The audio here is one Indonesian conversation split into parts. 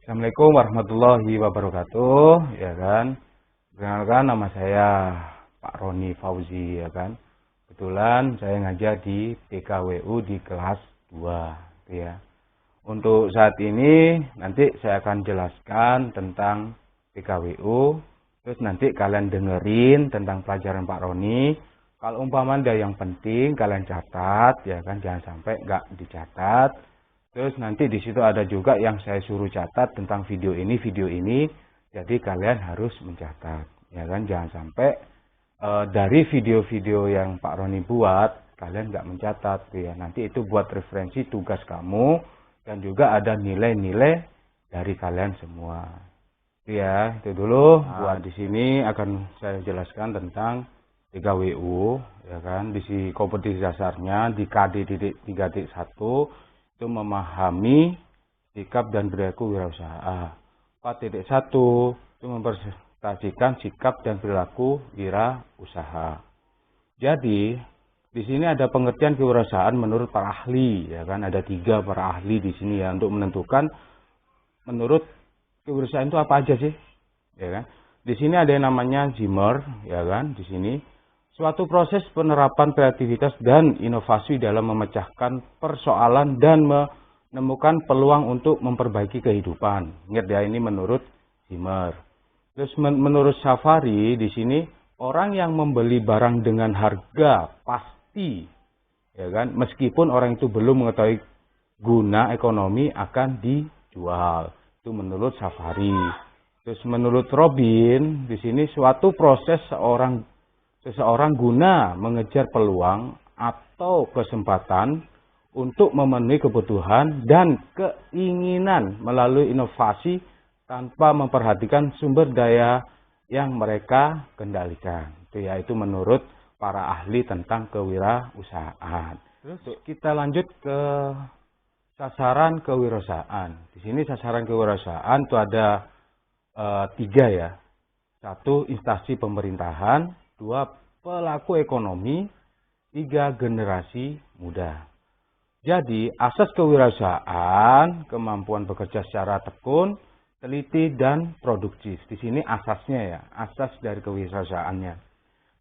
Assalamualaikum warahmatullahi wabarakatuh, ya kan. Perkenalkan, nama saya Pak Roni Fauzi, ya kan. Kebetulan saya ngajar di PKWU di kelas 2, ya. Untuk saat ini nanti saya akan jelaskan tentang PKWU, terus nanti kalian dengerin tentang pelajaran Pak Roni. Kalau umpama ada yang penting kalian catat, ya kan, jangan sampai nggak dicatat. Terus nanti di situ ada juga yang saya suruh catat tentang video ini. Jadi kalian harus mencatat, ya kan? Jangan sampai dari video-video yang Pak Roni buat kalian nggak mencatat, ya. Nanti itu buat referensi tugas kamu dan juga ada nilai-nilai dari kalian semua. Ya, itu dulu. Buat di sini akan saya jelaskan tentang PKWU, ya kan? Di kompetisi dasarnya di KD 3.1 itu memahami sikap dan perilaku wirausaha. 4.1 itu mempresentasikan sikap dan perilaku wirausaha. Jadi di sini ada pengertian kewirausahaan menurut para ahli, ya kan? Ada 3 para ahli di sini ya untuk menentukan menurut kewirausahaan itu apa aja sih, ya kan? Di sini ada yang namanya Zimmer, ya kan? Di sini suatu proses penerapan kreativitas dan inovasi dalam memecahkan persoalan dan menemukan peluang untuk memperbaiki kehidupan. Ingat ya, ini menurut Zimmer. Terus menurut Safari di sini orang yang membeli barang dengan harga pasti, ya kan, meskipun orang itu belum mengetahui guna ekonomi akan dijual. Itu menurut Safari. Terus menurut Robin di sini suatu proses seseorang guna mengejar peluang atau kesempatan untuk memenuhi kebutuhan dan keinginan melalui inovasi tanpa memperhatikan sumber daya yang mereka kendalikan. Itu menurut para ahli tentang kewirausahaan. Terus kita lanjut ke sasaran kewirausahaan. Di sini sasaran kewirausahaan itu ada 3 ya. 1, instansi pemerintahan. 2, pelaku ekonomi. 3, generasi muda. Jadi, asas kewirausahaan, kemampuan bekerja secara tekun, teliti, dan produktif. Di sini asasnya ya, asas dari kewirausahaannya.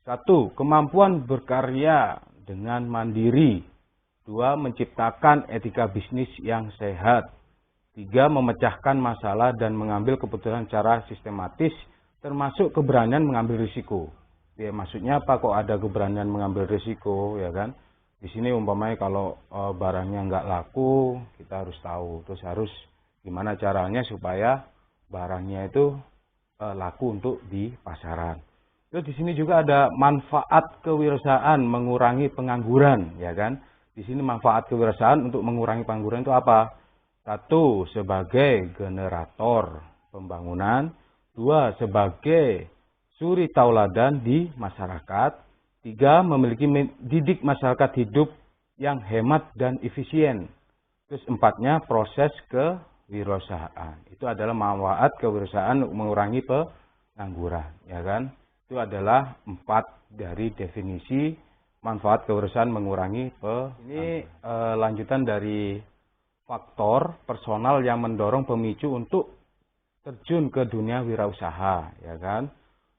1, kemampuan berkarya dengan mandiri. 2, menciptakan etika bisnis yang sehat. 3, memecahkan masalah dan mengambil keputusan secara sistematis, termasuk keberanian mengambil risiko. Ya, maksudnya apa kok ada keberanian mengambil risiko, ya kan? Di sini umpamanya kalau barangnya nggak laku, kita harus tahu. Terus harus gimana caranya supaya barangnya itu laku untuk di pasaran. Terus di sini juga ada manfaat kewirausahaan mengurangi pengangguran, ya kan? Di sini manfaat kewirausahaan untuk mengurangi pengangguran itu apa? 1, sebagai generator pembangunan. 2, sebagai suri tauladan di masyarakat. 3, memiliki didik masyarakat hidup yang hemat dan efisien. Terus 4-nya proses kewirausahaan. Itu adalah manfaat kewirausahaan untuk mengurangi pengangguran, ya kan? Itu adalah 4 dari definisi manfaat kewirausahaan mengurangi pengangguran. Ini lanjutan dari faktor personal yang mendorong pemicu untuk terjun ke dunia wirausaha, ya kan?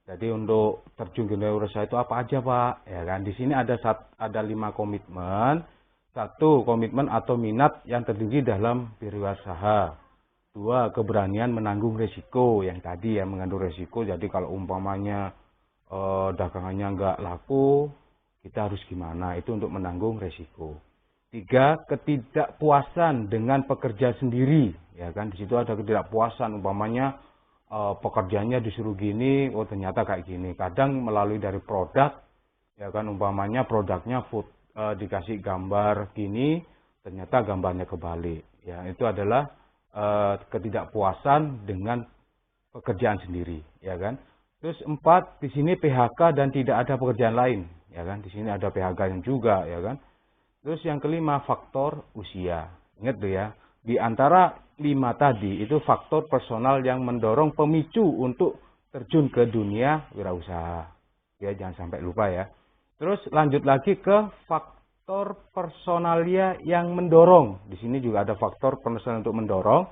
Jadi untuk terjun ke dunia wirausaha itu apa aja, Pak? Ya kan? Di sini ada 5 komitmen. 1, komitmen atau minat yang tertinggi dalam wirausaha. 2, keberanian menanggung risiko, yang tadi ya, mengandung risiko. Jadi kalau umpamanya dagangannya nggak laku, kita harus gimana? Itu untuk menanggung risiko. 3, ketidakpuasan dengan pekerja sendiri, ya kan? Di situ ada ketidakpuasan, umpamanya pekerjaannya disuruh gini, oh ternyata kayak gini. Kadang melalui dari produk, ya kan, umpamanya produknya dikasih gambar gini, ternyata gambarnya kebalik. Ya, itu adalah ketidakpuasan dengan pekerjaan sendiri, ya kan? Terus 4, di sini PHK dan tidak ada pekerjaan lain, ya kan? Di sini ada PHK juga, ya kan? Terus yang kelima, faktor usia. Ingat tuh ya, di antara 5 tadi itu faktor personal yang mendorong pemicu untuk terjun ke dunia wirausaha. Ya, jangan sampai lupa ya. Terus lanjut lagi ke faktor personalia yang mendorong. Di sini juga ada faktor personal untuk mendorong.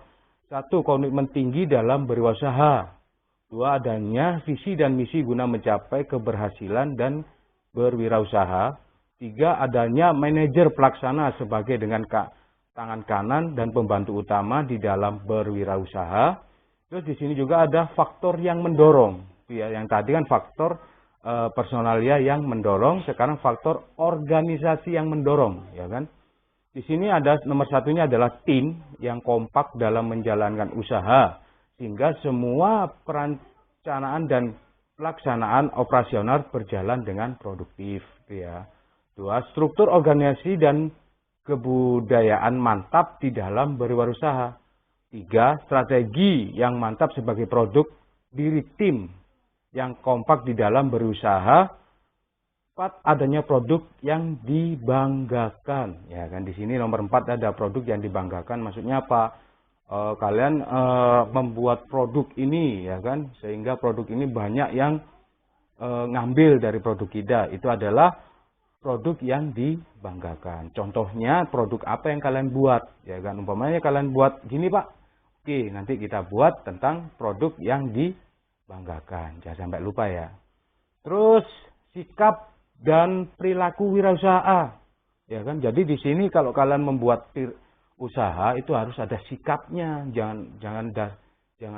1. Komitmen tinggi dalam berwirausaha. 2. Adanya visi dan misi guna mencapai keberhasilan dan berwirausaha. 3. Adanya manajer pelaksana sebagai dengan tangan kanan dan pembantu utama di dalam berwirausaha. Terus di sini juga ada faktor yang mendorong. Ya, yang tadi kan faktor personalia yang mendorong, sekarang faktor organisasi yang mendorong, ya kan? Di sini ada nomor satunya adalah tim yang kompak dalam menjalankan usaha sehingga semua perencanaan dan pelaksanaan operasional berjalan dengan produktif, ya. 2. Struktur organisasi dan kebudayaan mantap di dalam berwirausaha. 3. Strategi yang mantap sebagai produk diri tim yang kompak di dalam berusaha. 4. Adanya produk yang dibanggakan. Ya kan, di sini nomor 4 ada produk yang dibanggakan. Maksudnya apa? Kalian membuat produk ini, ya kan, sehingga produk ini banyak yang ngambil dari produk kita. Itu adalah produk yang dibanggakan. Contohnya produk apa yang kalian buat, ya kan? Umpamanya kalian buat gini, Pak. Oke, nanti kita buat tentang produk yang dibanggakan. Jangan sampai lupa ya. Terus sikap dan perilaku wirausaha. Ya kan? Jadi di sini kalau kalian membuat usaha itu harus ada sikapnya, jangan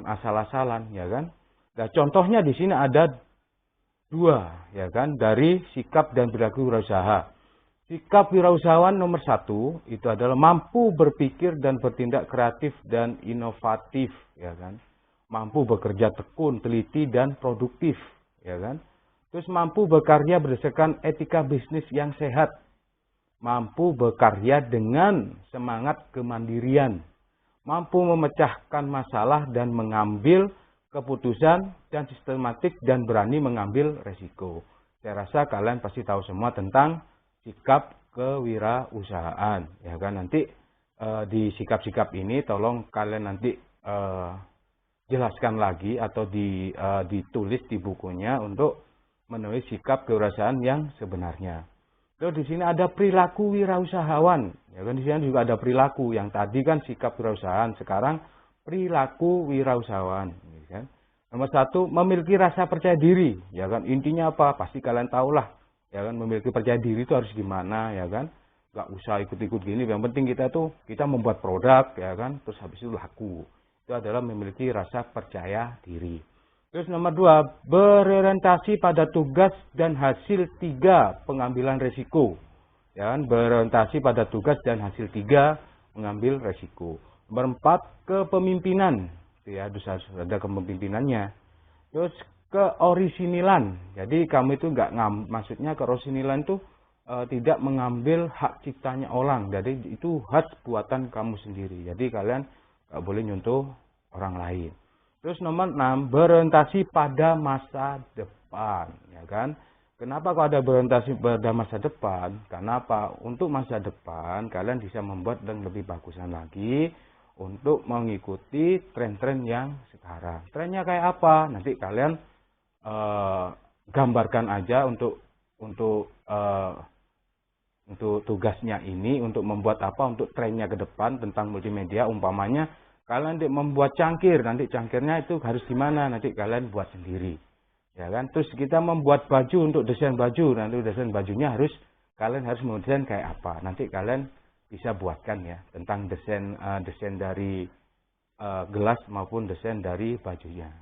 asal-asalan, ya kan? Nah, contohnya di sini ada 2, ya kan, dari sikap dan perilaku wirausaha. Sikap wirausahawan nomor 1 itu adalah mampu berpikir dan bertindak kreatif dan inovatif, ya kan. Mampu bekerja tekun, teliti dan produktif, ya kan. Terus mampu bekerja berdasarkan etika bisnis yang sehat. Mampu bekerja dengan semangat kemandirian. Mampu memecahkan masalah dan mengambil keputusan dan sistematik dan berani mengambil resiko. Saya rasa kalian pasti tahu semua tentang sikap kewirausahaan, ya kan. Nanti di sikap-sikap ini tolong kalian nanti jelaskan lagi atau ditulis di bukunya untuk menulis sikap kewirausahaan yang sebenarnya. Terus di sini ada perilaku wirausahawan, ya kan. Di sini juga ada perilaku. Yang tadi kan sikap kewirausahaan, sekarang perilaku wirausahawan, ya kan. Nomor 1, memiliki rasa percaya diri, ya kan. Intinya apa? Pasti kalian tahulah, ya kan. Memiliki percaya diri itu harus gimana, ya kan. Gak usah ikut-ikut gini. Yang penting kita membuat produk, ya kan. Terus habis itu laku. Itu adalah memiliki rasa percaya diri. Terus nomor 2, berorientasi pada tugas dan hasil 3, pengambilan resiko. Ya kan? Berorientasi pada tugas dan hasil 3, mengambil resiko. Nomor 4, kepemimpinan. Ya, harus ada kepemimpinannya. Terus keorisinilan. Jadi kamu itu maksudnya keorisinilan itu tidak mengambil hak ciptanya orang. Jadi itu hak buatan kamu sendiri. Jadi kalian nggak boleh nyontoh orang lain. Terus nomor 6, berorientasi pada masa depan, ya kan? Kenapa kok ada berorientasi pada masa depan? Karena apa? Untuk masa depan kalian bisa membuat yang lebih bagusan lagi untuk mengikuti tren-tren yang sekarang. Trennya kayak apa? Nanti kalian gambarkan aja untuk tugasnya ini, untuk membuat apa, untuk trennya ke depan tentang multimedia. Umpamanya kalian membuat cangkir, nanti cangkirnya itu harus gimana, nanti kalian buat sendiri, ya kan. Terus kita membuat baju, untuk desain baju, nanti desain bajunya kalian harus mendesain kayak apa, nanti kalian bisa buatkan ya, tentang desain dari gelas maupun desain dari bajunya.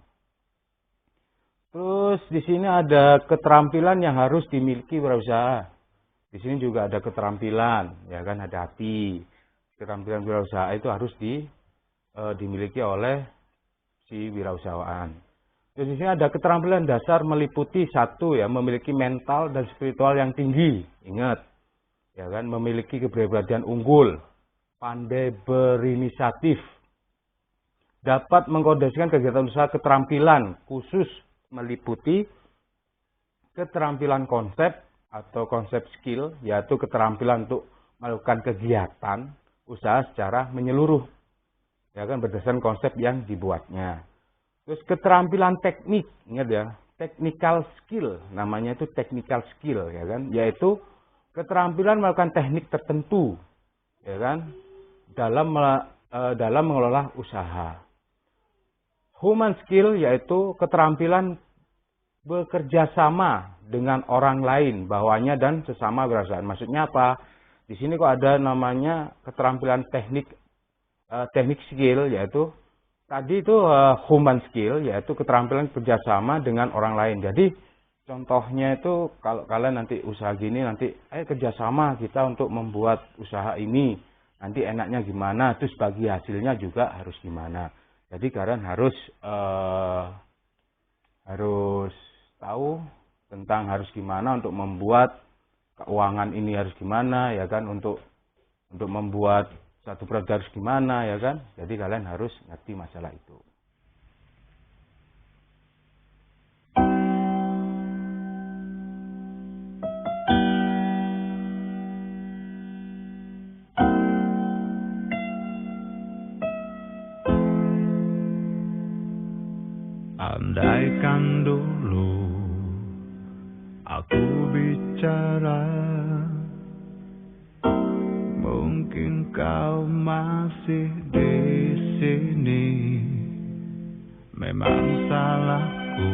Terus di sini ada keterampilan yang harus dimiliki wirausaha. Di sini juga ada keterampilan, ya kan, ada hati. Keterampilan wirausaha itu harus dimiliki oleh si wirausahaan. Terus di sini ada keterampilan dasar meliputi 1 ya, memiliki mental dan spiritual yang tinggi. Ingat, ya kan, memiliki kepribadian unggul, pandai berinisiatif, dapat mengkoordinasikan kegiatan usaha. Keterampilan khusus meliputi keterampilan konsep atau konsep skill, yaitu keterampilan untuk melakukan kegiatan usaha secara menyeluruh, ya kan, berdasarkan konsep yang dibuatnya. Terus keterampilan teknik, ingat ya, technical skill, namanya itu technical skill, ya kan, yaitu keterampilan melakukan teknik tertentu, ya kan, dalam dalam mengelola usaha. Human skill yaitu keterampilan bekerja sama dengan orang lain, bawahnya dan sesama wirausahaan. Maksudnya apa? Di sini kok ada namanya keterampilan teknik skill, yaitu tadi itu human skill, yaitu keterampilan kerjasama dengan orang lain. Jadi contohnya itu kalau kalian nanti usaha gini, nanti kerjasama kita untuk membuat usaha ini, nanti enaknya gimana, terus bagi hasilnya juga harus gimana. Jadi kalian harus tahu tentang harus gimana untuk membuat keuangan ini, harus gimana ya kan, untuk membuat satu produk harus gimana ya kan. Jadi kalian harus ngerti masalah itu. Andaikan dulu aku bicara, mungkin kau masih di sini. Memang salahku